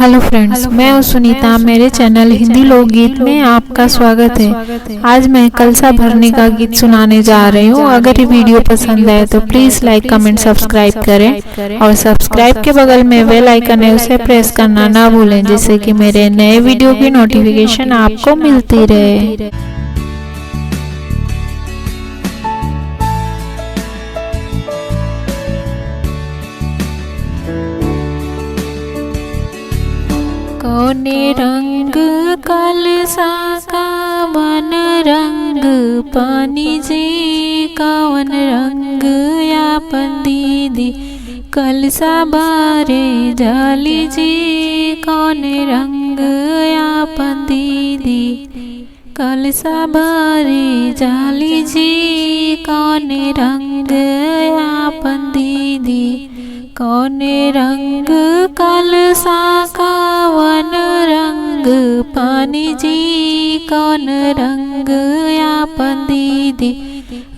Hello friends, मैं हूँ सुनीता। मेरे चैनल हिंदी लोकगीत में आपका स्वागत है। आज मैं कलसा भरने का गीत सुनाने जा रही हूँ। अगर ये वीडियो पसंद आए तो प्लीज़ लाइक कमेंट सब्सक्राइब करें और सब्सक्राइब के बगल में बेल आइकन है, उसे प्रेस करना ना भूलें, जिससे कि मेरे नए वीडियो की नोटिफिकेशन आपको मिलती रहे। कौने रंग कलसा कावन रंग पानी जी, कौन रंग यापन दीदी कलसा बारे जाली जी, कौन रंग यापन दीदी कलसा बारे जाली जी, कौन रंग यापन दीदी कौन रंग कलसा कावन रंग पानी जी, कौन रंग यापन दीदी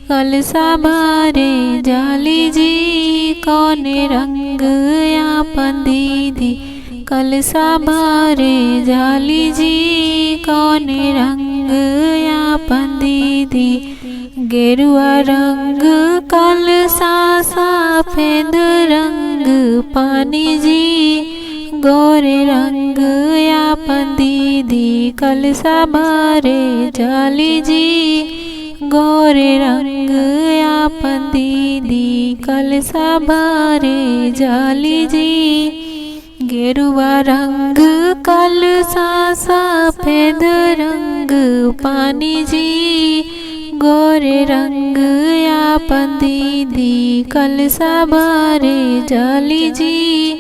कलसा बारे जाली जी, कौन रंग यापन दीदी कलसा बारे जाली जी, कौन रंग यापन दीदी गेरुआ रंग कलसा सफेद रंग पानी जी, गोरे रंग यापन दीदी कलसा बारे जाली जी, गोरे रंग यापन दीदी कलसा बारे जाली जी, गेरुआ रंग कलसा सफेद रंग पानी जी, गोरे रंग यापन दीदी कलसा बारे जाली जी,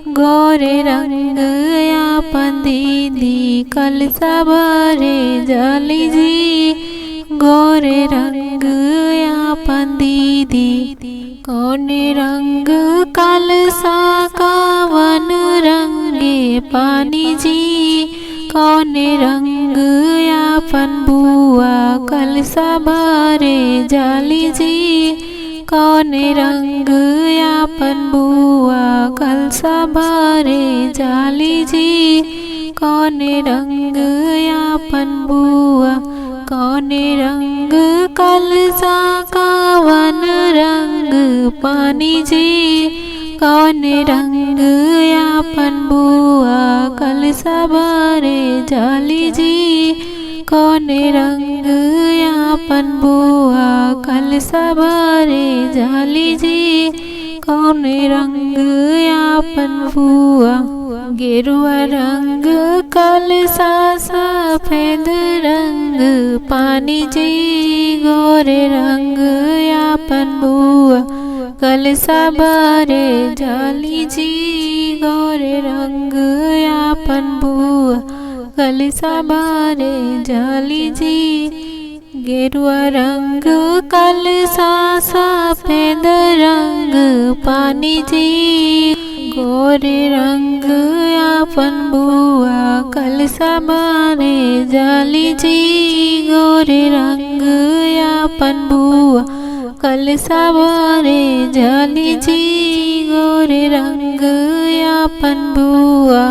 गोरे रंग यापन दीदी कलसा बारे जाली जी, गोरे रंग यापन दीदी कौन रंग कलसा कावन रंगे पानी जी, कौन रंग यापन बुआ कलसा बारे जाली जी, कौन रंग यापन बुआ कलसा बारे जाली जी, कौन रंग यापन बुआ कौन रंग कलसा कावन रंग पानी जी, कौन रंग यापन बुआ कलसा बारे जाली जी, कौन रंग यापन बुआ कलसा बारे जाली जी, कौन रंग यापन बुआ गेरुआ रंग कलसा सफेद रंग पानी जी, गोरे रंग यापन बुआ कलसा बारे जाली जी, गोरे रंग यापन बुआ कलसा बारे जाली जी, गेरुआ रंग कलसा सफेद रंग पानी जी, गोरे रंग यापन बुआ कलसा बारे जाली जी, गोरे रंग यापन बुआ कलसा बारे जाली जी, गोरे रंग यापन बुआ।